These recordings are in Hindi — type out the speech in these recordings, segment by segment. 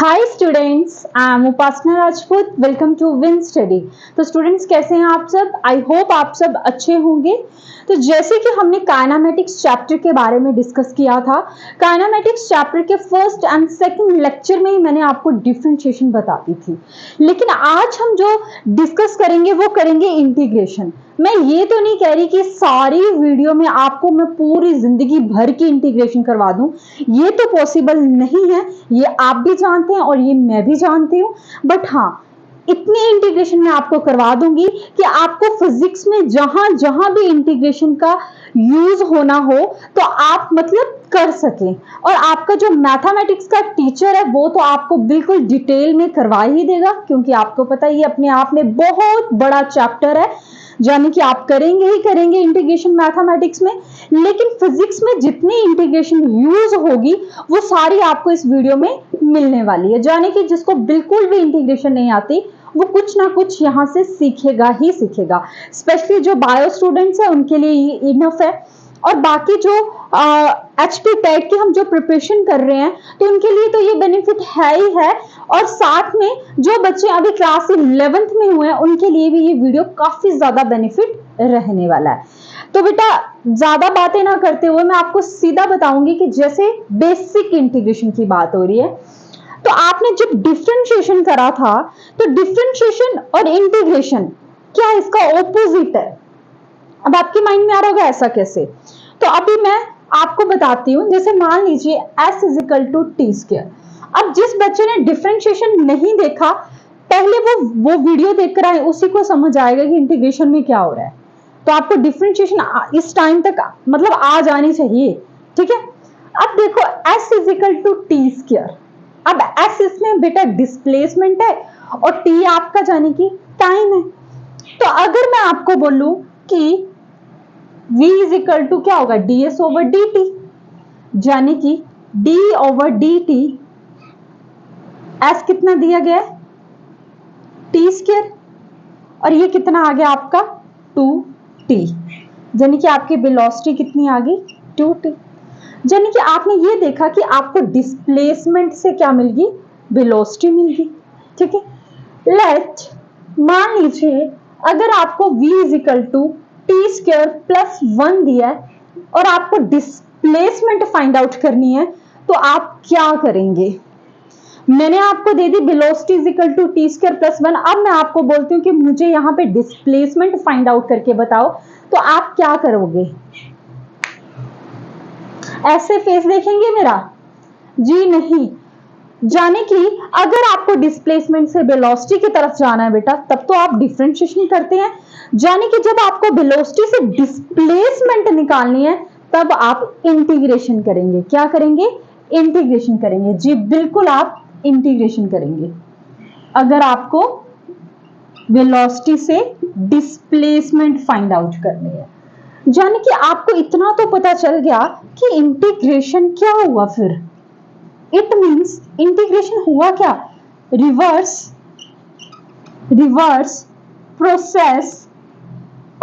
Hi students, I am Upasana Rajput. Welcome to win study. तो स्टूडेंट्स कैसे हैं आप सब? आई होप आप सब अच्छे होंगे। तो जैसे कि हमने काइनेमेटिक्स चैप्टर के बारे में डिस्कस किया था, काइनेमेटिक्स चैप्टर के फर्स्ट एंड सेकंड लेक्चर में ही मैंने आपको डिफरेंशिएशन बता दी थी। लेकिन आज हम जो डिस्कस करेंगे वो करेंगे इंटीग्रेशन। मैं ये तो नहीं कह रही कि सारी वीडियो में आपको मैं पूरी जिंदगी भर की इंटीग्रेशन करवा दूं, ये तो पॉसिबल नहीं है, ये आप भी जानते हैं और ये मैं भी जानती हूँ। बट हाँ, इतने इंटीग्रेशन मैं आपको करवा दूंगी कि आपको फिजिक्स में जहां जहां भी इंटीग्रेशन का यूज होना हो तो आप मतलब कर सकें। और आपका जो मैथमेटिक्स का टीचर है वो तो आपको बिल्कुल डिटेल में करवा ही देगा, क्योंकि आपको पता ही अपने आप में बहुत बड़ा चैप्टर है, यानी कि आप करेंगे ही करेंगे इंटीग्रेशन मैथमेटिक्स में। लेकिन फिजिक्स में जितनी इंटीग्रेशन यूज होगी वो सारी आपको इस वीडियो में मिलने वाली है, यानी कि जिसको बिल्कुल भी इंटीग्रेशन नहीं आती वो कुछ ना कुछ यहाँ से सीखेगा ही सीखेगा। स्पेशली जो बायो स्टूडेंट्स है उनके लिए ये इनफ है, और बाकी जो HP टेट की हम जो प्रिपरेशन कर रहे हैं तो उनके लिए तो ये बेनिफिट है ही है। और साथ में जो बच्चे अभी क्लास 11th में हुए हैं उनके लिए भी ये वीडियो काफी ज्यादा बेनिफिट रहने वाला है। तो बेटा ज्यादा बातें ना करते हुए मैं आपको सीधा बताऊंगी कि जैसे बेसिक इंटीग्रेशन की बात हो रही है, तो आपने जब डिफरेंशिएशन करा था तो डिफरेंशिएशन और इंटीग्रेशन क्या इसका ऑपोजिट है? अब आपके माइंड में आ रहा होगा ऐसा कैसे? तो अभी मैं आपको बताती हूँ। जैसे मान लीजिए s is equal to T square. अब जिस बच्चे ने डिफरेंशिएशन नहीं देखा, पहले वो वीडियो देखकर आए, उसी को समझ आएगा कि इंटीग्रेशन में क्या हो रहा है। तो आपको डिफरेंशिएशन इस टाइम तक मतलब आ जानी चाहिए, ठीक है। अब देखो s is equal to T square. अब s इसमें बेटा डिस्प्लेसमेंट है और t आपका जाने की टाइम है। तो अगर मैं आपको बोलूं कि v इज इक्वल टू क्या होगा, ds ओवर dt, यानी कि d ओवर dt, s कितना दिया गया है t स्क्वायर, और ये कितना आ गया आपका 2t, यानी कि आपकी वेलोसिटी कितनी आ गई 2t। यानी कि आपने ये देखा कि आपको डिस्प्लेसमेंट से क्या मिल गई, वेलोसिटी मिल गई, ठीक है। लेट मान लीजिए अगर आपको v is equal to T square plus 1 दिया है और आपको डिस्प्लेसमेंट फाइंड आउट करनी है, तो आप क्या करेंगे? मैंने आपको दे दी velocity is equal to T square plus 1। अब मैं आपको बोलती हूँ कि मुझे यहाँ पे डिस्प्लेसमेंट फाइंड आउट करके बताओ, तो आप क्या करोगे? ऐसे फेस देखेंगे मेरा? जी नहीं। जाने की अगर आपको डिस्प्लेसमेंट से वेलोसिटी की तरफ जाना है बेटा, तब तो आप डिफरेंशिएशन करते हैं। जाने की जब आपको वेलोसिटी से डिस्प्लेसमेंट निकालनी है तब आप इंटीग्रेशन करेंगे। क्या करेंगे? इंटीग्रेशन करेंगे। जी बिल्कुल, आप इंटीग्रेशन करेंगे अगर आपको वेलोसिटी से डिस्प्लेसमेंट फाइंड आउट करनी है। जाने कि आपको इतना तो पता चल गया कि इंटीग्रेशन क्या हुआ। फिर इट मीन्स इंटीग्रेशन हुआ क्या, रिवर्स प्रोसेस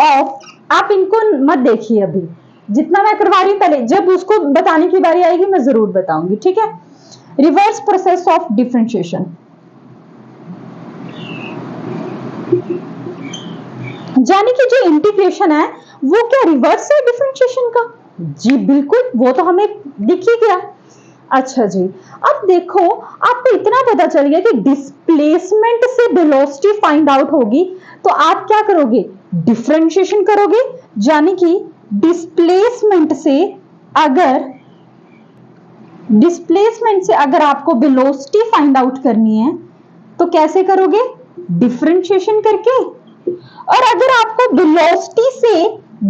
ऑफ। आप इनको मत देखिए, अभी जितना मैं करवा रही हूं पहले, जब उसको बताने की बारी आएगी मैं जरूर बताऊंगी, ठीक है। रिवर्स प्रोसेस ऑफ डिफरेंशिएशन, यानी कि जो इंटीग्रेशन है वो क्या रिवर्स है डिफरेंशिएशन का? जी बिल्कुल, वो तो हमें दिख ही गया। अच्छा जी, अब देखो आपको इतना पता चल गया कि डिस्प्लेसमेंट से वेलोसिटी फाइंड आउट होगी, तो आप क्या करोगे? डिफरेंशिएशन करोगे। यानी कि डिस्प्लेसमेंट से अगर आपको वेलोसिटी फाइंड आउट करनी है तो कैसे करोगे? डिफरेंशिएशन करके। और अगर आपको वेलोसिटी से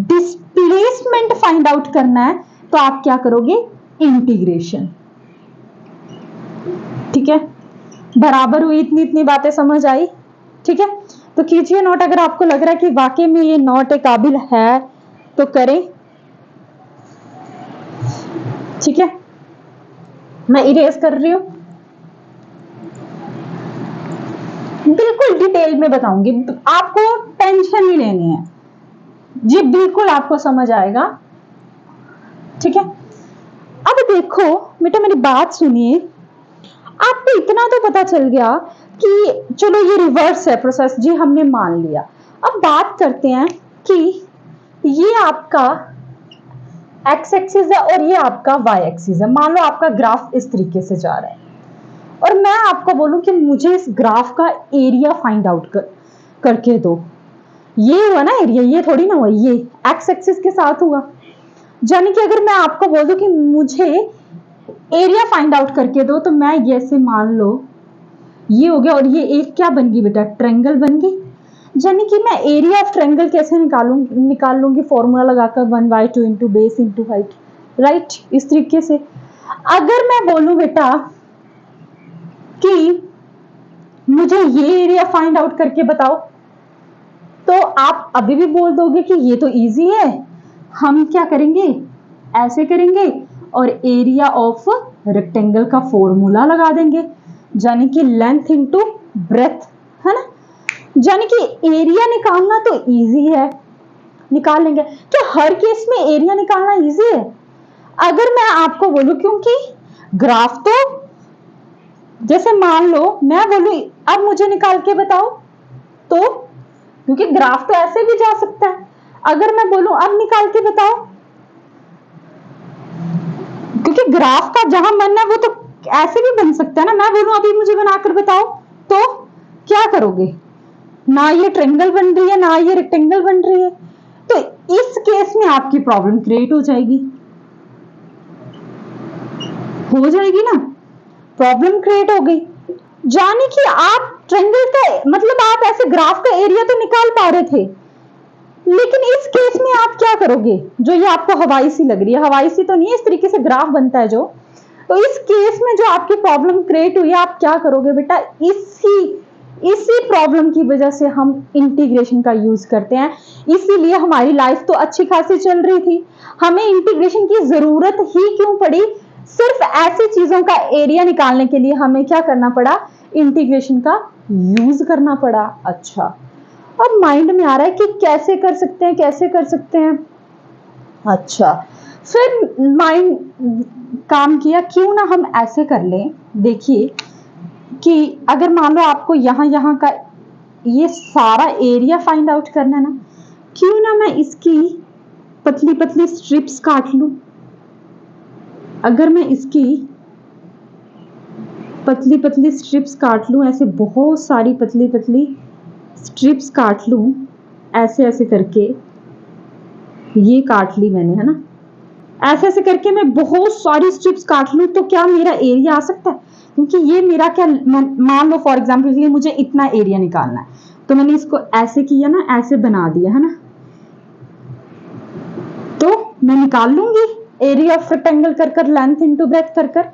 डिस्प्लेसमेंट फाइंड आउट करना है तो आप क्या करोगे? इंटीग्रेशन। ठीक है, बराबर हुई? इतनी इतनी बातें समझ आई? ठीक है, तो कीजिए नोट। अगर आपको लग रहा है कि वाकई में ये नोट के काबिल है तो करें, ठीक है। मैं इरेज कर रही हूं, बिल्कुल डिटेल में बताऊंगी, आपको टेंशन नहीं लेनी है। जी बिल्कुल आपको समझ आएगा, ठीक है। अब देखो बेटा, मेरी बात सुनिए। आपको इतना तो पता चल गया कि चलो ये रिवर्स है प्रोसेस जी, हमने मान लिया। अब बात करते हैं कि ये आपका एक्स एक्सिस है और ये आपका वाई एक्सिस है। मान लो आपका ग्राफ इस तरीके से जा रहा है और मैं आपको बोलूं कि मुझे इस ग्राफ का एरिया फाइंड आउट करके दो। ये हुआ ना एरिया, ये थोड़ी ना हुआ, ये एक्स एक्सिस के साथ हुआ। यानी कि अगर मैं आपको बोल दूं कि मुझे एरिया फाइंड आउट करके दो, तो मैं ये से मान लो ये हो गया और ये एक क्या बन गई बेटा, ट्रायंगल बन गई। यानी कि मैं एरिया ऑफ ट्रायंगल कैसे निकाल लूंगी, फॉर्मूला लगाकर 1/2 into base into height, right, इस तरीके से। अगर मैं बोलूं बेटा कि मुझे ये एरिया फाइंड आउट करके बताओ, तो आप अभी भी बोल दोगे कि ये तो इजी है, हम क्या करेंगे, ऐसे करेंगे और एरिया ऑफ रेक्टेंगल का फॉर्मूला लगा देंगे, यानी कि लेंथ इंटू ब्रेथ, है ना। यानी कि एरिया निकालना तो इजी है, निकाल लेंगे। क्या हर केस में एरिया निकालना इजी है? अगर मैं आपको बोलूं, क्योंकि ग्राफ तो जैसे मान लो मैं बोलूं अब मुझे निकाल के बताओ, तो क्योंकि ग्राफ तो ऐसे भी जा सकता है, अगर मैं बोलूं अब निकाल के बताओ, क्योंकि ग्राफ का जहां मन है वो तो ऐसे भी बन सकता है ना। मैं बोलूं अभी मुझे बनाकर बताओ, तो क्या करोगे, ना ये ट्रायंगल बन रही है ना ये रेक्टेंगल बन रही है, तो इस केस में आपकी प्रॉब्लम क्रिएट हो जाएगी ना, प्रॉब्लम क्रिएट हो गई। जाने कि आप ट्रायंगल का मतलब आप ऐसे ग्राफ का एरिया तो निकाल पा रहे थे, लेकिन इस केस में आप क्या करोगे, जो ये आपको हवाई सी लग रही है, हवाई सी तो नहीं है, इस तरीके से ग्राफ बनता है जो, तो इस केस में जो आपकी प्रॉब्लम क्रिएट हुई, आप क्या करोगे बेटा, इसी प्रॉब्लम की वजह से हम इंटीग्रेशन का यूज करते हैं। इसीलिए हमारी लाइफ तो अच्छी खासी चल रही थी, हमें इंटीग्रेशन की जरूरत ही क्यों पड़ी, सिर्फ ऐसी चीजों का एरिया निकालने के लिए हमें क्या करना पड़ा, इंटीग्रेशन का यूज करना पड़ा। अच्छा, अब माइंड में आ रहा है कि कैसे कर सकते हैं, कैसे कर सकते हैं। अच्छा, फिर माइंड काम किया, क्यों ना हम ऐसे कर लें, देखिए कि अगर मान लो आपको यहाँ का ये सारा एरिया फाइंड आउट करना है ना, क्यों ना मैं इसकी पतली पतली स्ट्रिप्स काट लूं। अगर मैं इसकी पतली पतली स्ट्रिप्स काट लूं, ऐसे बहुत सारी पतली पतली स्ट्रिप्स काट लूं, ऐसे ऐसे करके, ये काट ली मैंने, है ना, ऐसे ऐसे करके मैं बहुत सारी स्ट्रिप्स काट लूं, तो क्या मेरा एरिया आ सकता है, क्योंकि ये मेरा क्या, मान लो फॉर एग्जांपल के लिए मुझे इतना एरिया निकालना है, तो मैंने इसको ऐसे किया ना, ऐसे बना दिया, है ना, तो मैं निकाल लूंगी एरिया ऑफ रेक्टेंगल कर कर, लेंथ इंटू ब्रेथ कर कर।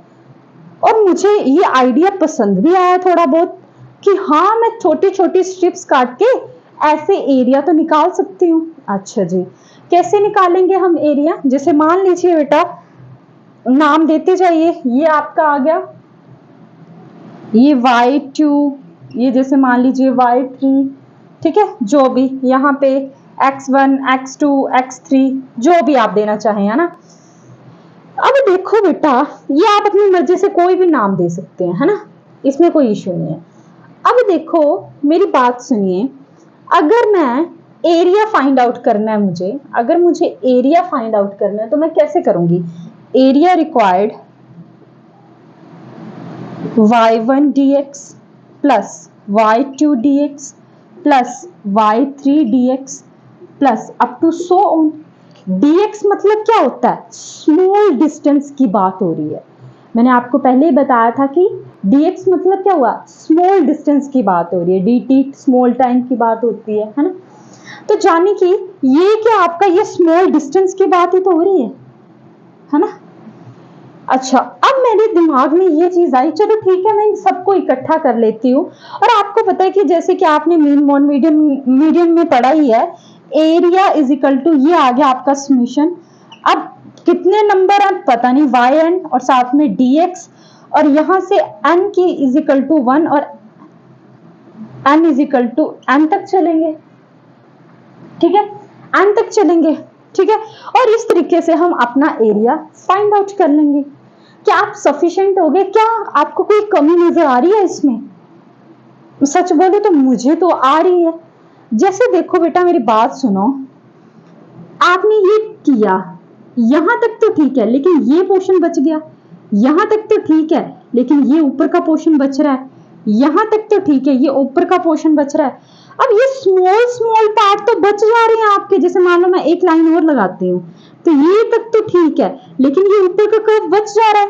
और मुझे ये आइडिया पसंद भी आया थोड़ा बहुत, कि हाँ मैं छोटी छोटी स्ट्रिप्स काट के ऐसे एरिया तो निकाल सकती हूँ। अच्छा जी, कैसे निकालेंगे हम एरिया, जैसे मान लीजिए बेटा, नाम देते जाइए, ये आपका आ गया, ये y2, ये जैसे मान लीजिए y3, ठीक है, जो भी यहाँ पे x1 x2 x3 जो भी आप देना चाहें, है ना। अब देखो बेटा, ये आप अपनी मर्जी से कोई भी नाम दे सकते हैं, है ना, इसमें कोई इश्यू नहीं है। अब देखो मेरी बात सुनिए, अगर मैं एरिया फाइंड आउट करना है मुझे, अगर मुझे एरिया फाइंड आउट करना है, तो मैं कैसे करूंगी, area required y1 dx plus y2 dx plus y3 dx plus up to so on. dx मतलब क्या होता है, स्मॉल डिस्टेंस की बात हो रही है। मैंने आपको पहले ही बताया था कि dx मतलब क्या हुआ, स्मॉल डिस्टेंस की बात हो रही है, dt स्मॉल टाइम की बात होती है ना। तो जाने कि ये क्या आपका ये स्मॉल डिस्टेंस की बात ही तो हो रही है ना। अच्छा, अब मेरे दिमाग में ये चीज आई, चलो ठीक है मैं इन सबको इकट्ठा कर लेती हूँ। और आपको पता है कि जैसे कि आपने मीन मोड मीडियम में पढ़ा ही है, एरिया इज इक्वल टू, ये आ गया आपका समीशन। अब कितने नंबर है पता नहीं, yn और साथ में dx, और यहां से n की इज इक्वल टू 1 और n is equal to n तक चलेंगे, ठीक है, n तक चलेंगे, ठीक है। और इस तरीके से हम अपना एरिया फाइंड आउट कर लेंगे। क्या आप सफिशिएंट हो गए? क्या आपको कोई कमी नजर आ रही है इसमें? सच बोलो तो मुझे तो आ रही है। जैसे देखो बेटा, मेरी बात सुनो, आपने ये किया, यहां तक तो ठीक है, लेकिन ये पोर्शन बच गया। यहां तक तो ठीक है, लेकिन ये ऊपर का पोर्शन बच रहा है। यहां तक तो ठीक है, ये ऊपर का पोर्शन बच रहा है। अब ये स्मॉल स्मॉल पार्ट तो बच जा रहे हैं आपके। जैसे मान लो मैं एक लाइन और लगाती हूँ, तो ये तक तो ठीक है, लेकिन ये ऊपर का कर्व बच जा रहा है।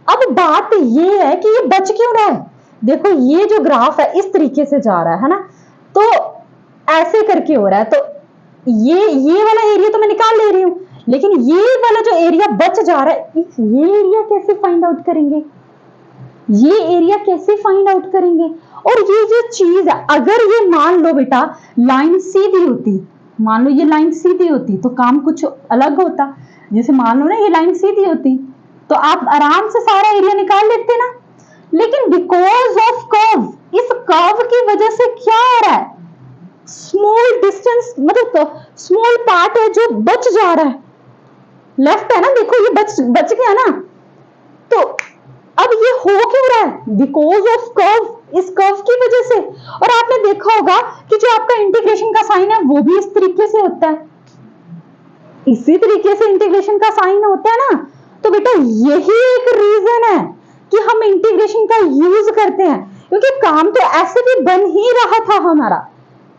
अब बात ये है कि ये बच क्यों रहा है? देखो, ये जो ग्राफ है इस तरीके से जा रहा है ना, तो ऐसे करके हो रहा है। तो ये वाला एरिया तो मैं निकाल ले रही हूँ, लेकिन ये वाला जो एरिया बच जा रहा है, ये एरिया कैसे फाइंड आउट करेंगे? ये एरिया कैसे फाइंड आउट करेंगे? और ये जो चीज है, अगर ये मान लो बेटा लाइन सीधी होती, मान लो ये लाइन सीधी होती तो काम कुछ अलग होता। जैसे मान लो ना ये लाइन सीधी होती तो आप आराम से सारा एरिया निकाल लेते ना। लेकिन बिकॉज ऑफ कर्व, इस कर्व की वजह से क्या हो रहा है? स्मॉल डिस्टेंस, मतलब स्मॉल पार्ट है जो बच जा रहा है। लेफ्ट है ना, देखो ये बच गया ना। तो अब ये हो क्यों रहा है? बिकॉज ऑफ कर्व, इस कर्व की वजह से। और आपने देखा होगा कि जो आपका इंटीग्रेशन का साइन है वो भी इस तरीके से होता है, इसी तरीके से इंटीग्रेशन का साइन होता है ना। तो बेटा यही एक रीजन है कि हम इंटीग्रेशन का यूज करते हैं, क्योंकि काम तो ऐसे भी बन ही रहा था, हमारा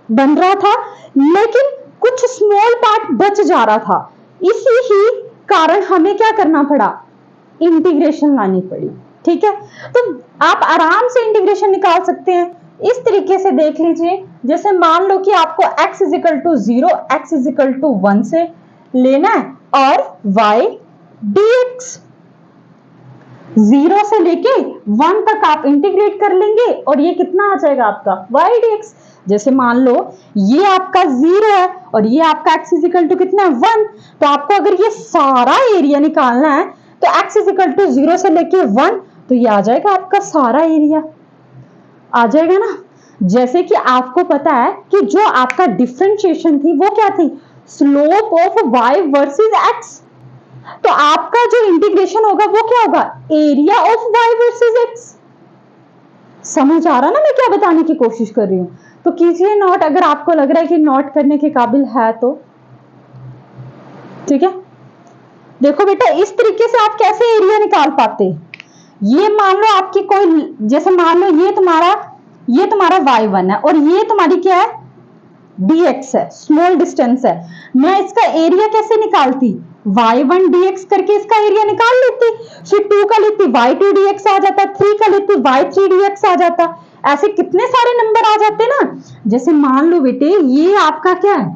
बन रहा था, लेकिन कुछ स्मॉल पार्ट बच जा रहा था। इसी ही कारण हमें क्या करना पड़ा? इंटीग्रेशन लानी पड़ी। ठीक है, तो आप आराम से इंटीग्रेशन निकाल सकते हैं। इस तरीके से देख लीजिए, जैसे मान लो कि आपको x is equal to 0, x is equal to 1 से लेना है, और y dx 0 से लेके 1 तक आप इंटीग्रेट कर लेंगे, और ये कितना आ जाएगा आपका y dx। जैसे मान लो ये आपका 0 है और ये आपका x इज इक्वल टू कितना है 1, तो आपको अगर ये सारा एरिया निकालना है तो x इज इक्वल टू 0 से लेके 1, तो ये आ जाएगा आपका सारा एरिया, आ जाएगा ना। जैसे कि आपको पता है कि जो आपका डिफरेंशिएशन थी वो क्या थी? Slope of y versus x। तो आपका जो इंटीग्रेशन होगा वो क्या होगा? Area of y versus x। समझ आ रहा ना मैं क्या बताने की कोशिश कर रही हूं? तो कीजिए नोट, अगर आपको लग रहा है कि नोट करने के काबिल है तो। ठीक है, देखो बेटा इस तरीके से आप कैसे एरिया निकाल पाते? ये मान लो आपकी कोई, जैसे मान लो ये तुम्हारा y1 है और ये तुम्हारी क्या है? dx है, स्मॉल डिस्टेंस है। मैं इसका एरिया कैसे निकालती? y1 dx करके इसका एरिया निकाल लेती, फिर 2 का लेती y2 dx आ जाता, 3 का लेती y3 dx आ जाता। ऐसे कितने सारे नंबर आ जाते ना। जैसे मान लो बेटे ये आपका क्या है?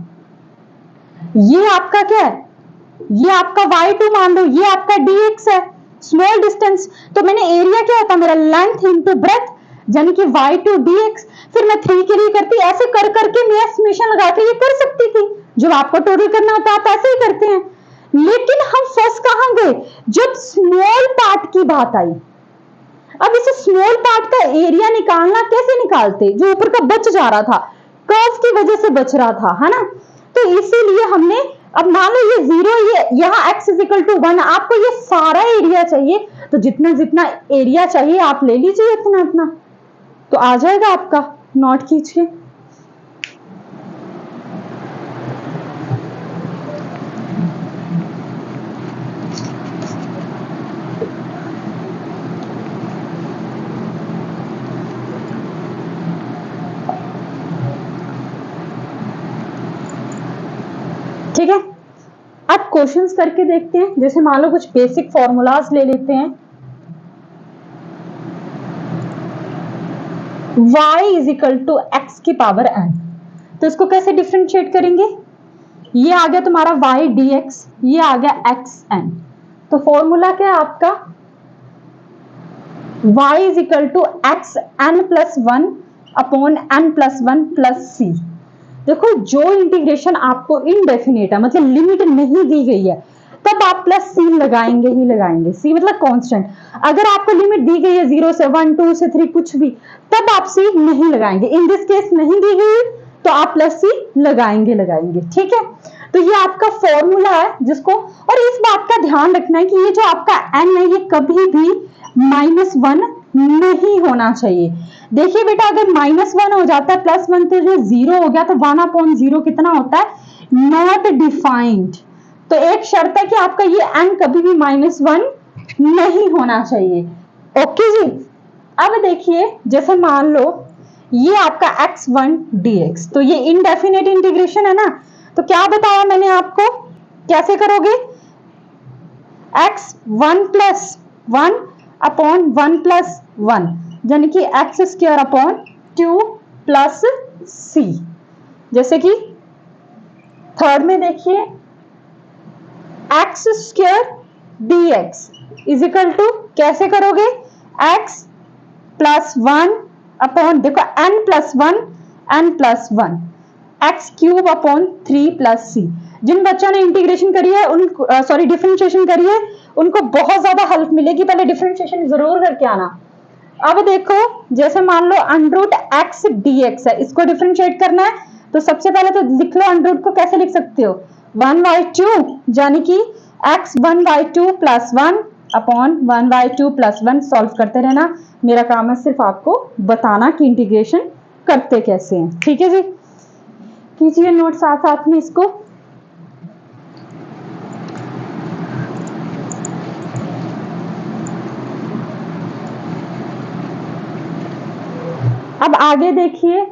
ये आपका क्या है? ये आपका y2 मान लो, ये आपका dx है, स्मॉल डिस्टेंस। तो मैंने एरिया क्या होता मेरा? लेंथ इनटू ब्रेथ, यानी कि y2 dx। फिर मैं 3 के लिए करती, ऐसे कर करके मैं समेशन लगा के ये कर सकती थी। जब आपको टोटल करना होता है आप ऐसे ही करते हैं। लेकिन हम फंस कहां गए? जब स्मॉल पार्ट की बात आई। अब इसे स्मॉल पार्ट का एरिया निकालना कैसे निकालते? जो ऊपर का बच जा रहा था, कर्व की वजह से बच रहा था, है ना। तो इसीलिए हमने, अब मान लो ये 0, ये यहाँ x इज इक्वल टू 1, आपको ये सारा एरिया चाहिए, तो जितना जितना एरिया चाहिए आप ले लीजिए, इतना इतना तो आ जाएगा आपका। नोट कीजिए। ठीक है, अब क्वेश्चंस करके देखते हैं। जैसे मान लो कुछ बेसिक फॉर्मूलाज ले लेते हैं। y is equal to x की पावर n, तो इसको कैसे डिफरेंशिएट करेंगे? ये आ गया तुम्हारा y dx, ये आ गया xn। तो फॉर्मूला क्या है आपका? y is equal to x n plus 1 upon n plus 1 plus c। देखो जो इंटीग्रेशन आपको इनडेफिनेट है, मतलब लिमिट नहीं दी गई है, तब आप प्लस सी लगाएंगे ही लगाएंगे। सी मतलब कांस्टेंट। अगर आपको लिमिट दी गई है 0 से 1, 2 से 3 कुछ भी, तब आप सी नहीं लगाएंगे। इन दिस केस नहीं दी गई, तो आप प्लस सी लगाएंगे। ठीक है, तो ये आपका फॉर्मूला है जिसको, और इस बात का ध्यान रखना है कि ये जो आपका n है ये कभी भी -1 नहीं होना चाहिए। देखिए बेटा, अगर -1 हो जाता है, +1 तो जो 0 हो गया, तो 1/0 कितना होता है, नॉट डिफाइंड। तो एक शर्त है कि आपका ये n कभी भी -1 नहीं होना चाहिए। ओके जी। अब देखिए, जैसे मान लो ये आपका x1 dx, तो ये इनडेफिनेट इंटीग्रेशन है ना, तो क्या बताया मैंने आपको, कैसे करोगे, x1 + 1 अपॉन 1 + 1, यानी कि x² 2 + c। जैसे कि थर्ड में देखिए, x² dx is equal to, कैसे करोगे, x + 1 अपॉन, देखो n + 1 x³ अपॉन 3 + c। जिन बच्चों ने इंटीग्रेशन करी है, उन सॉरी डिफरेंशिएशन करी है, उनको बहुत ज्यादा हेल्प मिलेगी। पहले डिफरेंशिएशन जरूर करके आना। अब देखो, जैसे मान लो √x dx है, इसको डिफरेंशिएट करना है, तो सबसे पहले तो लिख लो √ को कैसे लिख सकते हो, 1/2, यानी कि x1/2 + 1 अपॉन 1/2 + 1। सॉल्व करते रहना, मेरा काम है सिर्फ आपको बताना कि इंटीग्रेशन करते कैसे हैं। ठीक है जी, कीजिए नोट साथ साथ में इसको। अब आगे देखिए,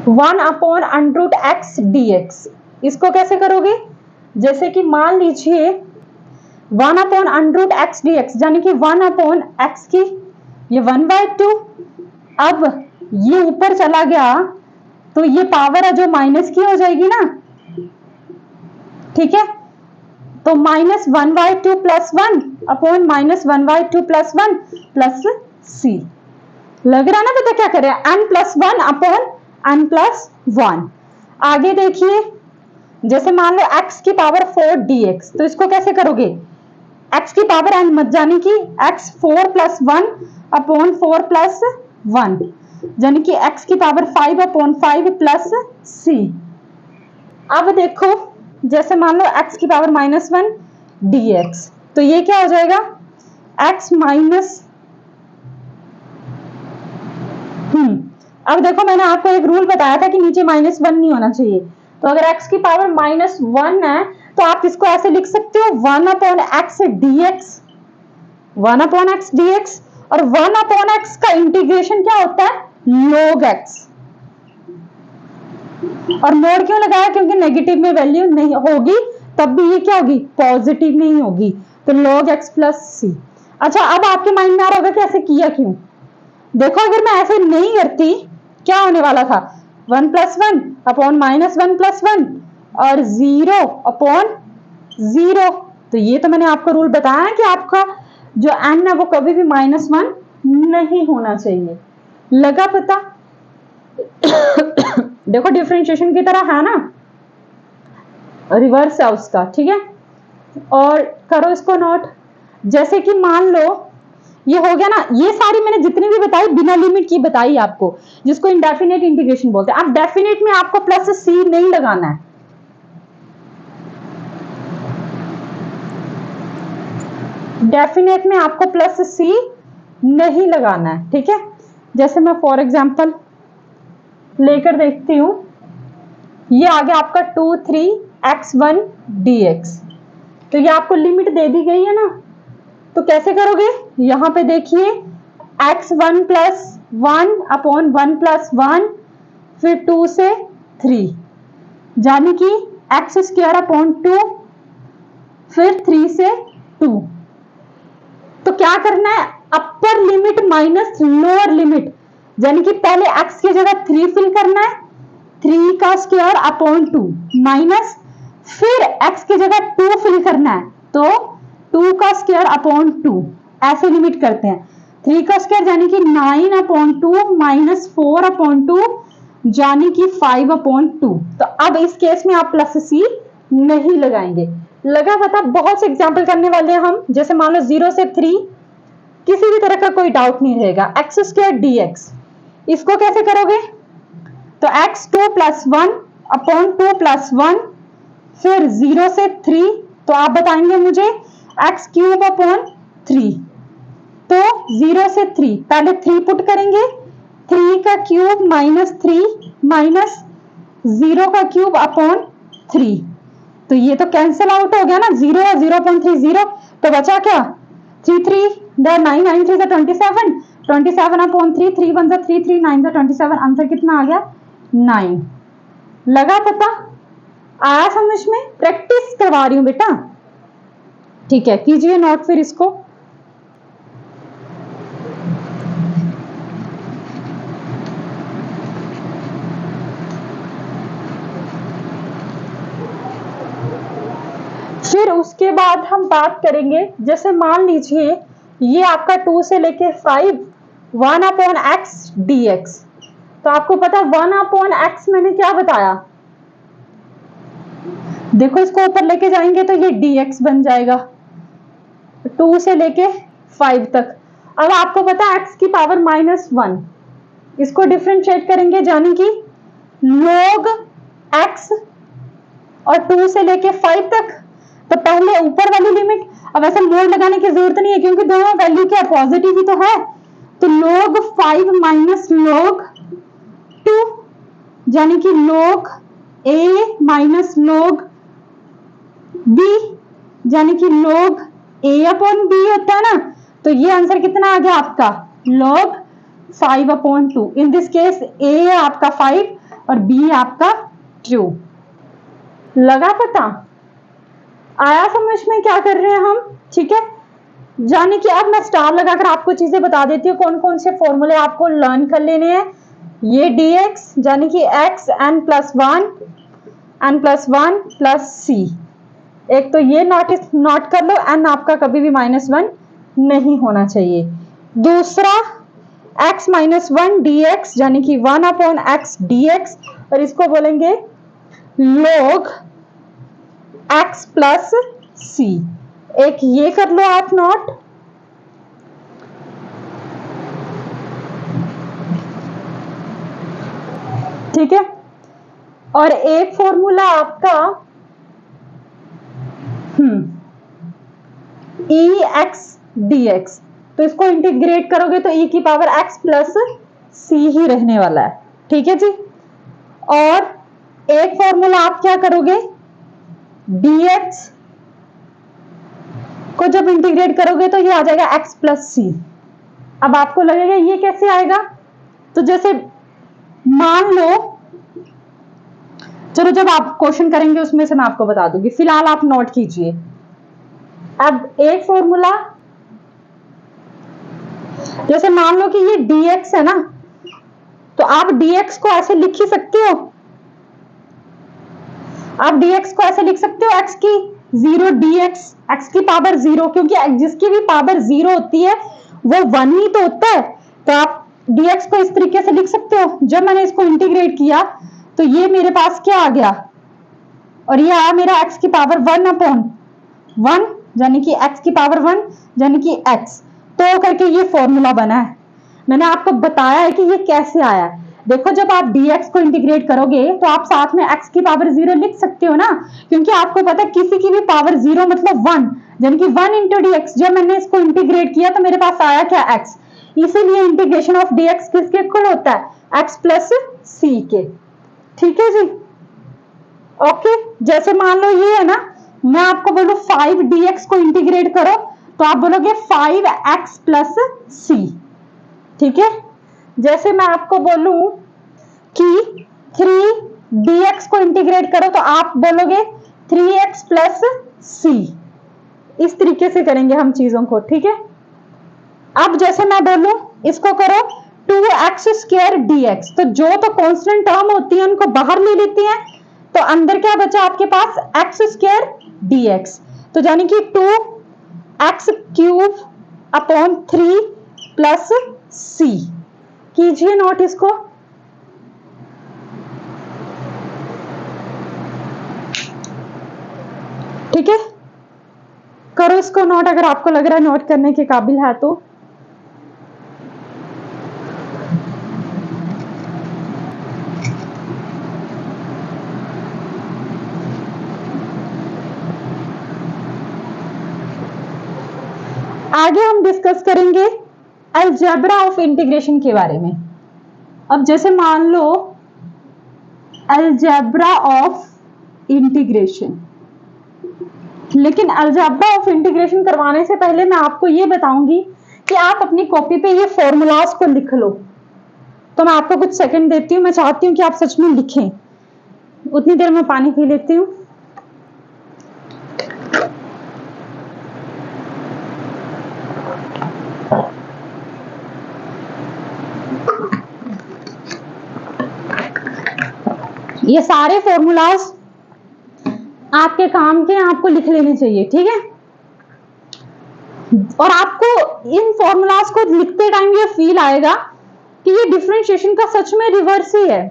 1/√x dx, इसको कैसे करोगे, जैसे कि मान लीजिए 1/√x dx, यानी कि 1/x की ये 1/2, अब ये ऊपर चला गया तो ये पावर है जो माइनस की हो जाएगी ना, ठीक है, तो -1/2 + 1 अपॉन -1/2 + 1 प्लस c। लग रहा ना बेटा क्या करें, n + 1 अपॉन n + 1। आगे देखिए, जैसे मान लो x की पावर 4 dx, तो इसको कैसे करोगे, x की पावर n मत, जाने की x 4 + 1 अपॉन 4 + 1, यानी कि x की पावर 5 अपॉन 5 प्लस c। अब देखो, जैसे मान लो x की पावर -1 dx, तो ये क्या हो जाएगा, x माइनस, अब देखो मैंने आपको एक रूल बताया था कि नीचे -1 नहीं होना चाहिए, तो अगर x की पावर -1 है तो आप इसको ऐसे लिख सकते हो 1/x dx, 1/x dx, और 1/x का इंटीग्रेशन क्या होता है, log x। और मोड क्यों लगाया, क्योंकि नेगेटिव में वैल्यू नहीं होगी तब भी ये क्या होगी, पॉजिटिव नहीं होगी, तो log x + c। अच्छा, अब आपके माइंड में आ रहा होगा कि ऐसे किया क्यों। देखो, अगर मैं ऐसे नहीं करती, क्या होने वाला था, 1 + 1 अपॉन -1 + 1 और 0/0। तो ये तो मैंने आपको रूल बताया कि आपका जो n है वो कभी भी -1 नहीं होना चाहिए। लगा पता। देखो, डिफरेंशिएशन की तरह है ना, रिवर्स है उसका। ठीक है, और करो इसको नोट। जैसे कि मान लो ये हो गया ना, ये सारी मैंने जितनी भी बताई बिना लिमिट की बताई आपको, जिसको इनडेफिनेट इंटीग्रेशन बोलते हैं। अब डेफिनेट में आपको +c नहीं लगाना है, डेफिनेट में आपको +c नहीं लगाना है। ठीक है, जैसे मैं फॉर एग्जांपल लेकर देखती हूं, ये आ गया आपका 2 3 x1 dx, तो ये आपको लिमिट दे दी गई है ना, तो कैसे करोगे, यहां पे देखिए x1 + 1 अपॉन 1 + 1, फिर 2 से 3, यानी कि x² अपॉन 2, फिर 3 से 2। तो क्या करना है, upper limit minus lower limit, यानी कि पहले x की जगह 3 फिल करना है, 3 का स्क्वायर अपॉन 2 माइनस, फिर x की जगह 2 फिल करना है, तो 2 का स्क्वायर अपॉन 2, ऐसे लिमिट करते हैं। 3 का स्क्वायर यानी कि 9/2 माइनस 4/2, यानी कि 5/2। तो अब इस केस में आप +c नहीं लगाएंगे। लगा पता, बहुत से एग्जाम्पल करने वाले हैं हम। जैसे मान लो 0 से 3, किसी भी तरह का कोई डाउट नहीं रहेगा। x² dx, इसको कैसे करोगे? तो x2 + 1 अपॉन 2 + 1, फिर 0 से 3, तो आप बताएंगे मुझे x³ अपॉन 3, तो 0 से 3, पहले 3 पुट करेंगे, 3 का क्यूब -3 माइनस 0 का क्यूब अपॉन 3, तो ये तो कैंसिल आउट हो गया ना, 0 और 0.3 0, तो बचा क्या? 3 3 9 9 3 27, 27 अपॉन 3, 3 1 3 3 9 27, आंसर कितना आ गया? 9। लगा पता? आया समझ में? प्रैक्टिस करवा रही हूं बेटा, ठीक है, कीजिए नोट फिर इसको। फिर उसके बाद हम बात करेंगे, जैसे मान लीजिए ये आपका 2 से लेके 5 1/x dx, तो आपको पता 1/x मैंने क्या बताया? देखो इसको ऊपर लेके जाएंगे तो ये dx बन जाएगा 2 से लेके 5 तक। अब आपको पता है x की पावर -1, इसको डिफरेंशिएट करेंगे जाने की log x और 2 से लेके 5 तक, तो पहले ऊपर वाली लिमिट, अब ऐसा मोड लगाने की जरूरत नहीं है क्योंकि दोनों वैल्यू के पॉजिटिव ही तो है, तो log 5 माइनस log 2 यानी कि log a minus log b यानी कि log a अपॉन b होता है ना, तो ये आंसर कितना आ गया आपका? log 5/2। In this case a है आपका 5 और b आपका 2। लगा पता? आया समझ में क्या कर रहे हैं हम? ठीक है, जाने कि अब मैं स्टार लगाकर आपको चीजें बता देती हूँ, कौन कौन से फॉर्मूले आपको लर्न कर लेने हैं। ये dx यानी कि x n+1 + c, एक तो ये नोट कर लो, n आपका कभी भी -1 नहीं होना चाहिए। दूसरा x - 1 dx यानी कि 1/x dx, और इसको बोलेंगे log x + c, एक ये कर लो आप नोट। ठीक है, और एक फॉर्मूला आपका ex dx, तो इसको इंटीग्रेट करोगे तो e की पावर x + c ही रहने वाला है। ठीक है जी, और एक फॉर्मूला आप क्या करोगे, dx को जब इंटीग्रेट करोगे तो ये आ जाएगा x + c। अब आपको लगेगा ये कैसे आएगा, तो जैसे मान लो, चलो जब आप क्वेश्चन करेंगे उसमें से मैं आपको बता दूंगी, फिलहाल आप नोट कीजिए। अब एक फॉर्मूला, जैसे मान लो कि ये dx है ना, तो आप dx को ऐसे लिख ही सकते हो, आप dx को ऐसे लिख सकते हो x की 0 dx, x की पावर 0, क्योंकि जिसकी भी पावर 0 होती है वो 1 ही तो होता है, तो आप dx को इस तरीके से लिख सकते हो। जब मैंने इसको इंटीग्रेट किया तो ये मेरे पास क्या आ गया, और ये आया मेरा x की पावर 1/1 यानी कि x की पावर 1 यानी कि x, तो करके ये फॉर्मूला बना है। मैंने आपको बताया है कि ये कैसे आया। देखो जब आप dx को इंटीग्रेट करोगे तो आप साथ में x की पावर 0 लिख सकते हो ना, क्योंकि आपको पता है किसी की भी पावर 0 मतलब 1, यानी कि 1 × dx। जब मैंने इसको इंटीग्रेट किया तो मेरे पास आया क्या, x, इसीलिए इंटीग्रेशन ऑफ dx किसके इक्वल होता है, x + c के। ठीक है जी, ओके। जैसे मान लो ये है ना, मैं आपको बोलूं 5 dx को इंटीग्रेट करो, तो आप बोलोगे 5x + c। ठीक है, जैसे मैं आपको बोलूं कि 3 dx को इंटीग्रेट करो, तो आप बोलोगे 3x + c। इस तरीके से करेंगे हम चीजों को। ठीक है, अब जैसे मैं बोलूं इसको करो 2x² dx, तो जो तो कांस्टेंट टर्म होती है उनको बाहर ले लेती हैं, तो अंदर क्या बचा आपके पास, x² dx, तो यानी कि 2x³ अपॉन 3 + c। कीजिए नोट इसको। ठीक है, करो इसको नोट, अगर आपको लग रहा है नोट करने के काबिल है तो। आगे हम डिस्कस करेंगे अलजेब्रा ऑफ इंटीग्रेशन के बारे में। अब जैसे मान लो अलजेब्रा ऑफ इंटीग्रेशन, लेकिन अलजेब्रा ऑफ इंटीग्रेशन करवाने से पहले मैं आपको ये बताऊंगी कि आप अपनी कॉपी पे ये फॉर्मूलाज को लिख लो। तो मैं आपको कुछ सेकंड देती हूँ, मैं चाहती हूँ कि आप सच में लिखें। उतनी देर में पानी पी लेती हूँ। ये सारे फॉर्मूलाज आपके काम के, आपको लिख लेने चाहिए, ठीक है। और आपको इन फॉर्मूलाज को लिखते टाइम ये फील आएगा कि ये डिफरेंशिएशन का सच में रिवर्स ही है।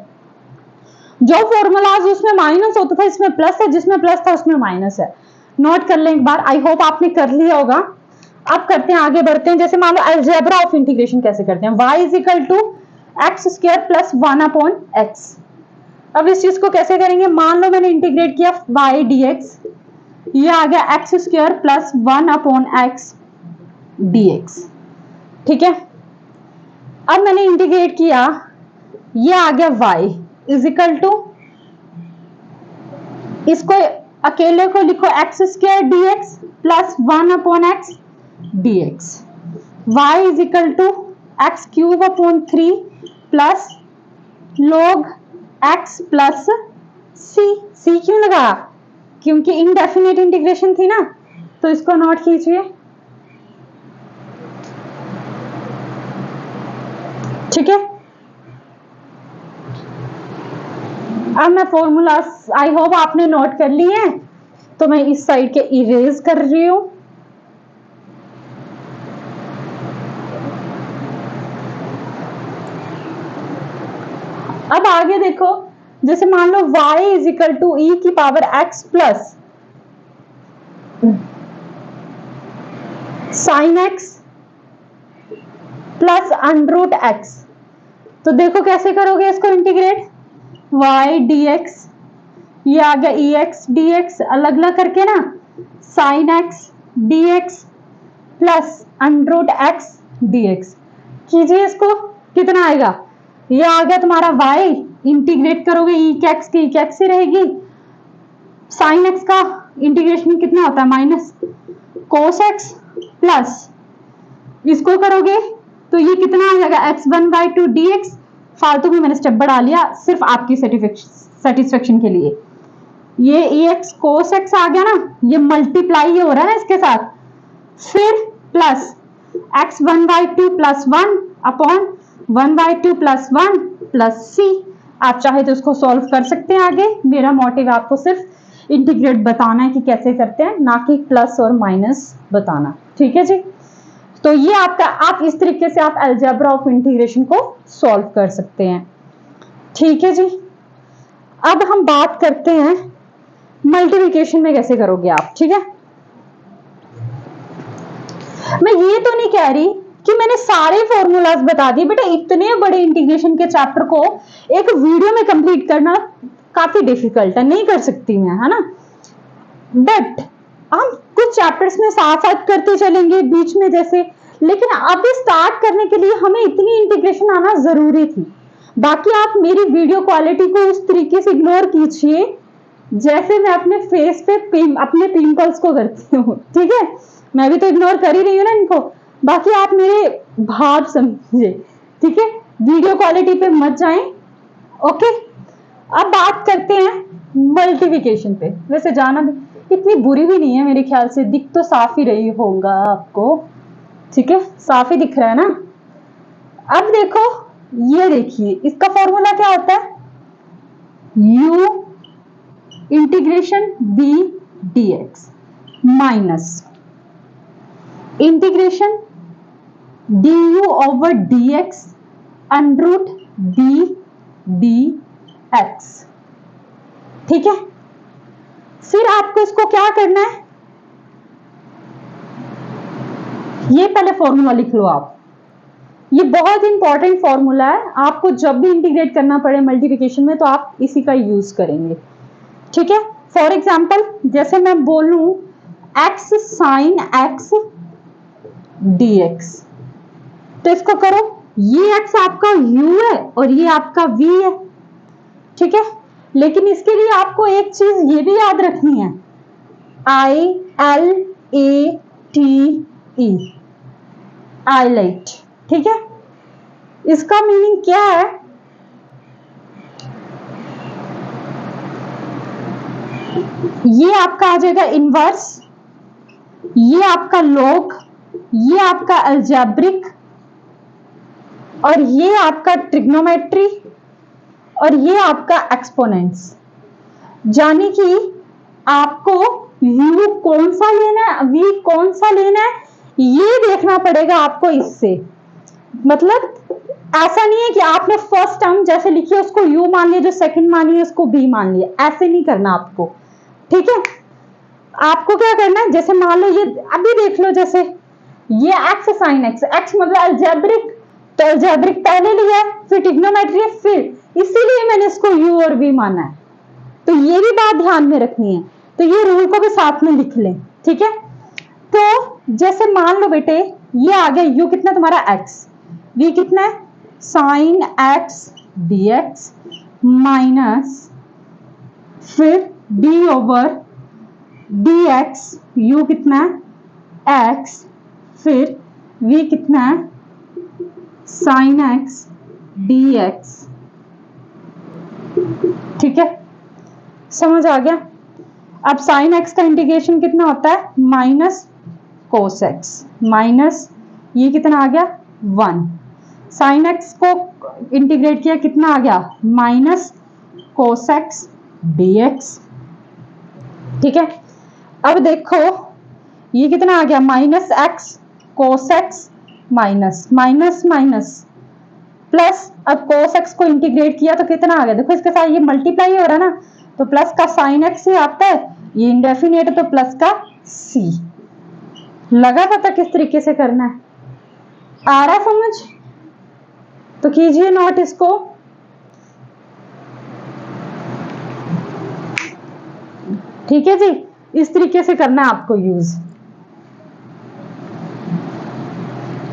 जो फॉर्मूलाज उसमें माइनस होता था इसमें प्लस है, जिसमें प्लस था उसमें माइनस है। नोट कर लें एक बार, आई होप आपने कर लिया होगा। अब करते हैं, आगे बढ़ते हैं। जैसे मान लो अलजेब्रा ऑफ इंटीग्रेशन कैसे करते हैं, y is equal to x square plus 1/x। अब इस चीज को कैसे करेंगे, मान लो मैंने इंटीग्रेट किया y dx, ये आ गया x square plus 1/x dx, ठीक है। अब मैंने इंटीग्रेट किया, ये आ गया y इज इक्वल टू, इसको अकेले को लिखो x square dx plus 1/x dx, y is equal to x cube upon 3 plus log x plus c क्यों लगा, क्योंकि इनडेफिनेट इंटीग्रेशन थी ना, तो इसको नोट कीजिए, ठीक है। अब मैं फॉर्मूला, आई होप आपने नोट कर लिए हैं, तो मैं इस साइड के इरेज कर रही हूं। अब आगे देखो, जैसे मान लो y is equal to e की power x plus sine x plus under root x, तो देखो कैसे करोगे इसको इंटीग्रेट, y dx, ये आ गया ex dx, अलग अलग करके ना, sine x dx plus under root x dx कीजिए, इसको कितना आएगा, ये आ गया तुम्हारा y, इंटीग्रेट करोगे e की x ही रहेगी, साइन x का इंटीग्रेशन कितना होता है माइनस कोस x प्लस, इसको करोगे तो ये कितना आ जाएगा x1/2 dx, फालतू में मैंने स्टेप बढ़ा लिया सिर्फ आपकी सेटिस्फेक्शन के लिए। ये ex cos x आ गया ना, ये मल्टीप्लाई हो रहा है ना इसके साथ, फिर plus x1/2 plus 1 upon 1/2 plus 1 plus c। आप चाहे तो उसको सॉल्व कर सकते हैं आगे, मेरा मोटिव आपको सिर्फ इंटीग्रेट बताना है कि कैसे करते हैं, ना कि प्लस और माइनस बताना, ठीक है जी। तो ये आपका, आप इस तरीके से आप अलजेब्रा ऑफ इंटीग्रेशन को सॉल्व कर सकते हैं, ठीक है जी। अब हम बात करते हैं मल्टीप्लिकेशन में कैसे करोगे आप, ठीक है। मैं ये तो नहीं कह रही कि मैंने सारे फॉर्मूलाज बता दिए, बेटा इतने बड़े इंटीग्रेशन के चैप्टर को एक वीडियो में कंप्लीट करना काफी डिफिकल्ट है, नहीं कर सकती मैं, है ना। बट हम कुछ चैप्टर्स में साथ साथ करते चलेंगे बीच में जैसे, लेकिन अभी स्टार्ट करने के लिए हमें इतनी इंटीग्रेशन आना जरूरी थी। बाकी आप मेरी वीडियो क्वालिटी को उस तरीके से इग्नोर कीजिए जैसे मैं अपने फेस पे अपने पिंपल्स को करती हूँ, ठीक है। मैं भी तो इग्नोर कर ही रही हूँ ना इनको, बाकी आप मेरे भाव समझिए, ठीक है। वीडियो क्वालिटी पे मत जाएं, ओके। अब बात करते हैं मल्टीप्लिकेशन पे। वैसे जाना भी इतनी बुरी भी नहीं है मेरे ख्याल से, दिख तो साफ ही रही होगा आपको, ठीक है, साफ ही दिख रहा है ना। अब देखो, ये देखिए इसका फॉर्मूला क्या होता है, u integration b dx minus integration du over dx under root b dx, ठीक है। फिर आपको इसको क्या करना है, ये पहले फॉर्मूला लिख लो आप, ये बहुत इंपॉर्टेंट फॉर्मूला है, आपको जब भी इंटीग्रेट करना पड़े मल्टीप्लिकेशन में तो आप इसी का यूज करेंगे, ठीक है। फॉर एग्जाम्पल जैसे मैं बोलूं x साइन x dx। तो इसको करो, ये x आपका u है और ये आपका v है, ठीक है। लेकिन इसके लिए आपको एक चीज ये भी याद रखनी है, ILATE, आईलाइट, ठीक है। इसका मीनिंग क्या है? ये आपका आ जाएगा इनवर्स, ये आपका लॉग, ये आपका अलजेब्रिक, और ये आपका ट्रिग्नोमेट्री, और ये आपका एक्सपोनेंट्स। यानी कि आपको u कौन सा लेना है, v कौन सा लेना है, ये देखना पड़ेगा आपको इससे। मतलब ऐसा नहीं है कि आपने फर्स्ट टर्म जैसे लिखी है उसको u मान लिया, जो सेकंड मानी है उसको v मान लिया, ऐसे नहीं करना आपको, ठीक है। आपको क्या करना है, जैसे मान लो ये अभी देख लो, जैसे ये x साइन x, x मतलब अलजेब्रिक, तो अलजेब्रिक पहले लिया है, फिर ट्रिग्नोमेट्री, फिर इसीलिए मैंने इसको u और v माना है। तो ये भी बात ध्यान में रखनी है, तो ये रूल को भी साथ में लिख लें, ठीक है। तो जैसे मान लो बेटे ये आ गया u कितना तुम्हारा x, v कितना है साइन x dx, माइनस फिर d ओवर dx, u कितना है x, फिर v कितना है साइन x dx, ठीक है। समझ आ गया? अब साइन x का इंटीग्रेशन कितना होता है, माइनस कोस x, माइनस ये कितना आ गया 1, साइन x को इंटीग्रेट किया कितना आ गया माइनस कोस x dx, ठीक है। अब देखो ये कितना आ गया माइनस x कोस x, minus minus minus plus, अब कोस x को इंटीग्रेट किया तो कितना आ गया, देखो इसके साथ ये मल्टीप्लाई हो रहा है ना, तो प्लस का साइन x ही आता है, ये इंडेफिनेट है तो प्लस का c। लगा पता किस तरीके से करना है, आ रहा समझ? तो कीजिए नोट इसको। ठीक है जी, इस तरीके से करना है आपको यूज।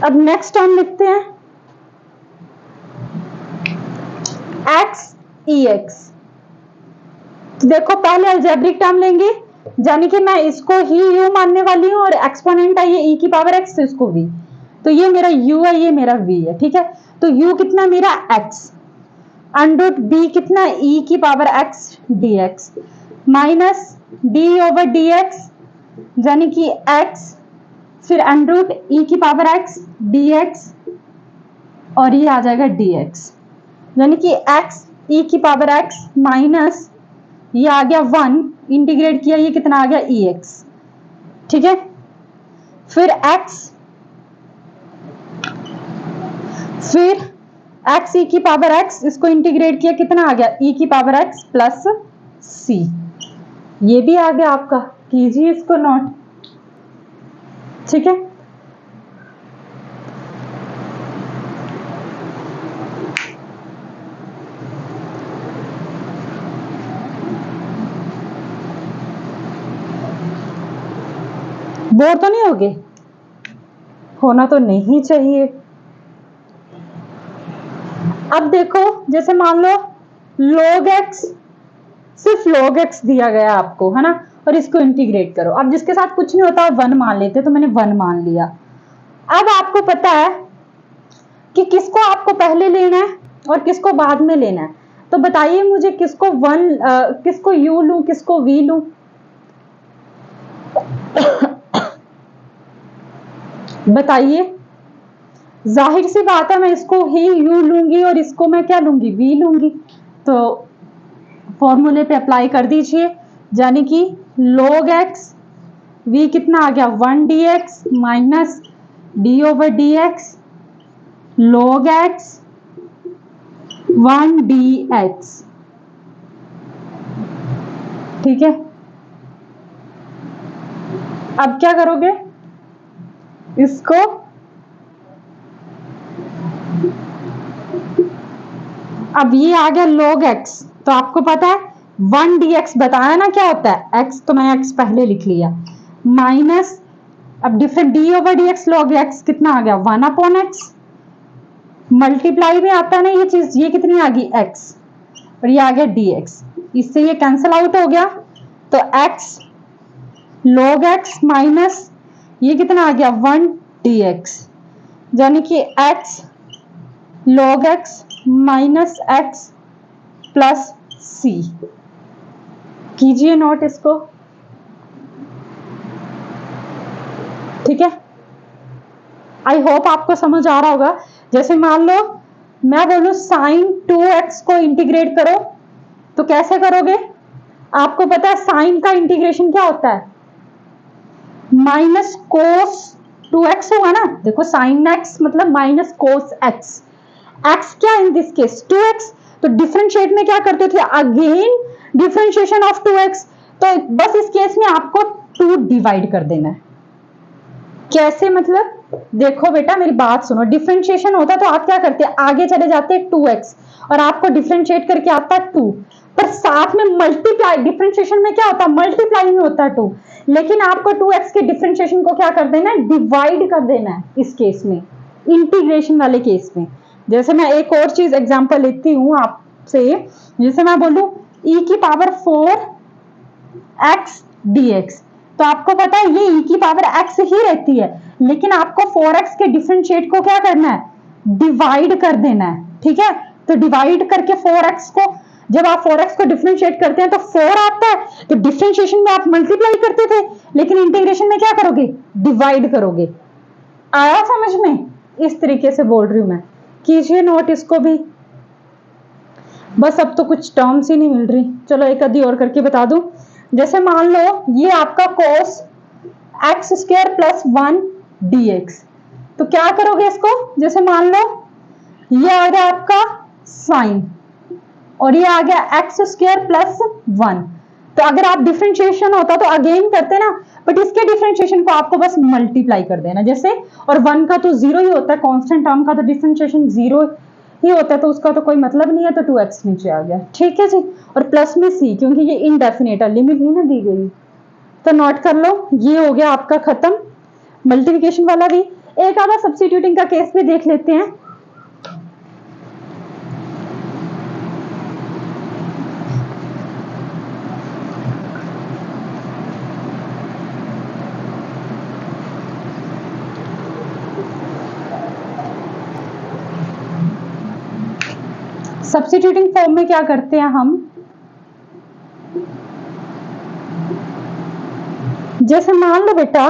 अब नेक्स्ट टर्म लिखते हैं x ex। तो देखो पहले अलजेब्रिक टर्म लेंगे, यानी कि मैं इसको ही u मानने वाली हूं और एक्सपोनेंट है ये e की पावर x, तो इसको v, तो ये मेरा u है, ये मेरा v है, ठीक है। तो u कितना मेरा x, अंडर b कितना e की power x dx, minus d over dx, यानी कि x, फिर अंडर e की पावर x dx, और ये आ जाएगा dx, यानी कि x e की पावर x माइनस ये आ गया 1, इंटीग्रेट किया ये कितना आ गया ex, ठीक है। फिर x, फिर x e की पावर x, इसको इंटीग्रेट किया कितना आ गया e की पावर x प्लस c, ये भी आ गया आपका, कीजिए इसको नोट, ठीक है। बोर तो नहीं होगे, होना तो नहीं चाहिए। अब देखो जैसे मान लो log x, सिर्फ log x दिया गया आपको, है ना, और इसको इंटीग्रेट करो। अब जिसके साथ कुछ नहीं होता 1 मान लेते, तो मैंने 1 मान लिया। अब आपको पता है कि किसको आपको पहले लेना है और किसको बाद में लेना है, तो बताइए मुझे किसको किसको u लूं, किसको v लूं? बताइए, जाहिर सी बात है मैं इसको ही u लूंगी और इसको मैं क्या लूंगी v लूंगी, तो फॉर्मूले पे अप्लाई कर दीजिए, यानी कि log x, v कितना आ गया 1 dx minus d over dx, log x 1 dx, ठीक है। अब क्या करोगे, इसको अब ये आ गया log x, तो आपको पता है 1 dx बताया ना क्या होता है x, तो मैं x पहले लिख लिया, माइनस अब different D over D x log x कितना आ गया 1 अपॉन एक्स, मल्टीप्लाई में आता है ना ये चीज, ये कितनी आ गई एक्स और ये आ गया डी एक्स, इससे ये कैंसल आउट हो गया तो एक्स लॉग एक्स माइनस ये कितना आ गया 1 डी एक्स, यानी कि X log X minus X plus C. कीजिए नोट इसको, ठीक है। आई होप आपको समझ आ रहा होगा। जैसे मान लो मैं बोलूं साइन 2x को इंटीग्रेट करो तो कैसे करोगे, आपको पता है साइन का इंटीग्रेशन क्या होता है, माइनस कोस 2x होगा ना, देखो साइन x मतलब माइनस कोस x, x क्या इन दिस केस 2x, तो डिफरेंशिएट में क्या करते थे अगेन डिफरेंशिएशन ऑफ 2x, तो बस इस केस में आपको 2 डिवाइड कर देना है। कैसे मतलब, देखो बेटा मेरी बात सुनो, डिफरेंशिएशन होता तो आप क्या करते आगे चले जाते 2x और आपको डिफरेंशिएट करके आता 2, पर साथ में मल्टीप्लाई, डिफरेंशिएशन में क्या होता है मल्टीप्लाई में होता है 2, लेकिन आपको 2x के डिफरेंशिएशन को क्या कर देना है डिवाइड कर देना है इस केस में, इंटीग्रेशन वाले केस में। जैसे मैं एक और चीज एग्जांपल लेती हूं आपसे, जैसे मैं बोलूं e की पावर 4x dx, तो आपको पता है ये e की पावर x ही रहती है, लेकिन आपको 4x के डिफरेंशिएट को क्या करना है डिवाइड कर देना है, ठीक है। तो डिवाइड करके 4x को, जब आप 4x को डिफरेंशिएट करते हैं तो 4 आता है, तो डिफरेंशिएशन में आप मल्टीप्लाई करते थे, लेकिन इंटीग्रेशन में क्या करोगे डिवाइड करोगे। आया समझ में, इस तरीके से बोल रही हूं मैं, कीजिए नोट इसको भी। बस अब तो कुछ टर्म्स ही नहीं मिल रही, चलो एक आधी और करके बता दूं। जैसे मान लो ये आपका cos x square plus 1 dx, तो क्या करोगे इसको, जैसे मान लो ये आ गया आपका साइन और ये आ गया x स्क्वायर प्लस 1, तो अगर आप डिफरेंशिएशन होता तो अगेन करते ना, बट इसके डिफरेंशिएशन को आपको बस मल्टीप्लाई कर देना जैसे, और 1 का तो 0 ही होता है, कांस्टेंट टर्म का तो डिफरेंशिएशन 0 ही होता है, तो उसका तो कोई मतलब नहीं है, तो 2x नीचे आ गया, ठीक है जी। और प्लस में c, क्योंकि ये इनडेफिनेट है, लिमिट नहीं ना दी गई, तो नोट कर लो, ये हो गया आपका खत्म मल्टीप्लिकेशन वाला भी। एक आधा सब्स्टिट्यूटिंग का केस भी देख लेते हैं। सब्स्टिट्यूटिंग फॉर्म में क्या करते हैं हम, जैसे मान लो बेटा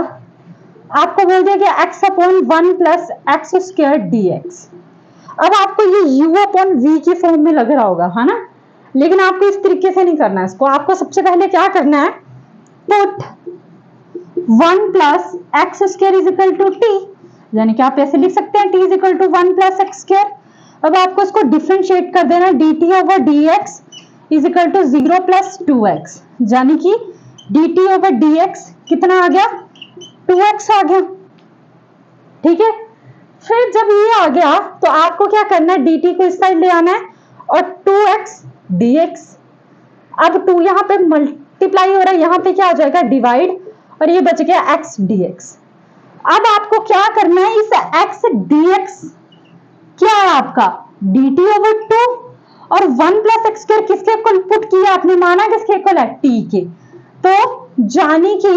आपको बोल दिया कि x upon 1 plus x square dx, अब आपको ये u अपॉन v की फॉर्म में लग रहा होगा, है ना, लेकिन आपको इस तरीके से नहीं करना है इसको, आपको सबसे पहले क्या करना है put 1 plus x square is equal to t, यानी कि आप ऐसे लिख सकते हैं t is equal to 1 plus x square. अब आपको इसको डिफरेंशिएट कर देना, dt over dx is equal to 0 plus 2x, यानी कि dt ओवर dx कितना आ गया 2x आ गया, ठीक है। फिर जब ये आ गया तो आपको क्या करना है dt को इस साइड ले आना है और 2x dx, अब 2 यहाँ पे मल्टीप्लाई हो रहा है, यहाँ पे क्या हो जाएगा डिवाइड, और ये बच गया x dx। अब आपको क्या करना है, इस x dx क्या है आपका dt ओवर 2 और 1 प्लस एक्स स्क्वायर किसके इक्वल पुट किया आपने, माना किसके इक्वल है t के, तो जानी कि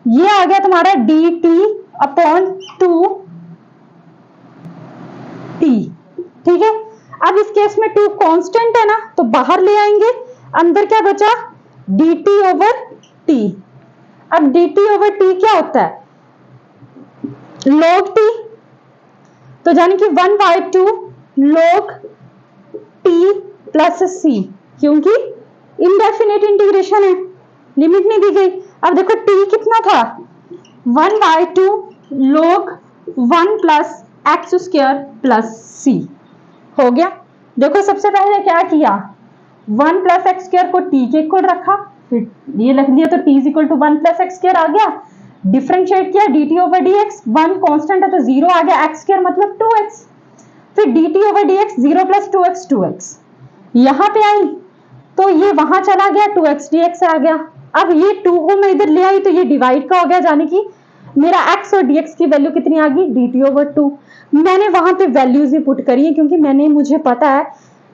ये आ गया तुम्हारा dt अपॉन 2 t, ठीक है। अब इस केस में 2 कांस्टेंट है ना, तो बाहर ले आएंगे, अंदर क्या बचा dt ओवर t। अब dt ओवर t क्या होता है log t, तो जाने कि 1/2 log t प्लस c, क्योंकि इनडेफिनेट इंटीग्रेशन है, लिमिट नहीं दी गई। अब देखो t कितना था 1/2 log 1 plus x square plus c हो गया। देखो सबसे पहले क्या किया 1 प्लस एक्स स्क्वायर को t के इक्वल रखा, फिर ये लिख दिया तो t is equal to 1 plus x square आ गया, डिफरेंशिएट किया dt ओवर dx, 1 कांस्टेंट है तो 0 आ गया, x स्क्वायर मतलब 2x, फिर dt over dx 0 plus 2x 2x, यहां पे आई तो ये वहां चला गया 2x dx आ गया। अब ये 2 को मैं इधर ले आई तो ये डिवाइड का हो गया, यानी कि मेरा x और dx की वैल्यू कितनी आ गई, dt/2। मैंने वहां पे वैल्यूज ही पुट करी है क्योंकि मुझे पता है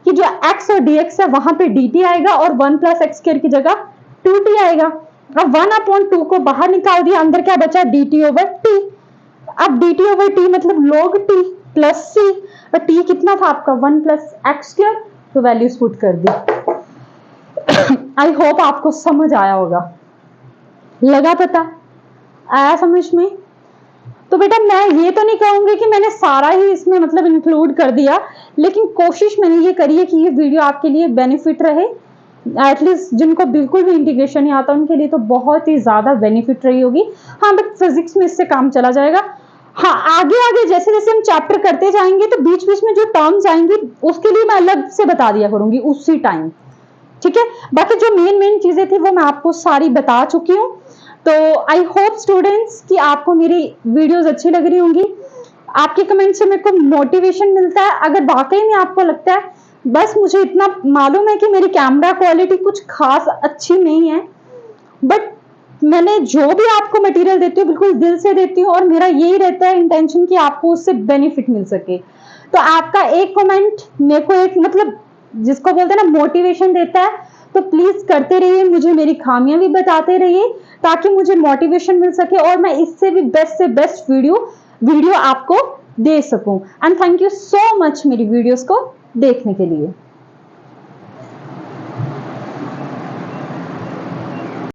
कि जो x और dx है वहां पे dt आएगा और 1 + x² की जगह 2t आएगा। अब 1/2 को बाहर निकाल दिया, अंदर क्या बचा, dt/t। अब dt/t मतलब log t प्लस c, और t कितना था आपका 1 + x², तो वैल्यूज पुट कर दी। आई होप आपको समझ आया होगा, लगा पता, आया समझ में। तो बेटा मैं ये तो नहीं कहूंगी कि मैंने सारा ही इसमें मतलब इंक्लूड कर दिया, लेकिन कोशिश मैंने ये करी है कि ये वीडियो आपके लिए बेनिफिट रहे। एटलीस्ट जिनको बिल्कुल भी इंटीग्रेशन नहीं आता उनके लिए तो बहुत ही ज्यादा बेनिफिट रही होगी। हाँ बट फिजिक्स में इससे काम चला जाएगा। हाँ आगे आगे जैसे जैसे हम चैप्टर करते जाएंगे तो बीच बीच में जो टर्म्स आएंगी उसके लिए मैं अलग से बता दिया करूंगी उसी टाइम, ठीक है। बाकी जो मेन चीजें थी वो मैं आपको सारी बता चुकी हूँ। तो आई होप स्टूडेंट्स कि आपको मेरी वीडियोस अच्छी लग रही होंगी। आपके कमेंट से मेरे को मोटिवेशन मिलता है। अगर वाकई में आपको लगता है, बस मुझे इतना मालूम है कि मेरी कैमरा क्वालिटी कुछ खास अच्छी नहीं है, बट मैंने जो भी आपको मटेरियल देती हूँ बिल्कुल दिल से देती हूँ और मेरा यही रहता है इंटेंशन कि आपको उससे बेनिफिट मिल सके। तो आपका एक कमेंट मेरे को एक मतलब जिसको बोलते हैं ना मोटिवेशन देता है। तो प्लीज करते रहिए, मुझे मेरी खामियां भी बताते रहिए ताकि मुझे मोटिवेशन मिल सके और मैं इससे भी बेस्ट से बेस्ट वीडियो आपको दे सकूं। And thank you so much मेरी वीडियोस को देखने के लिए।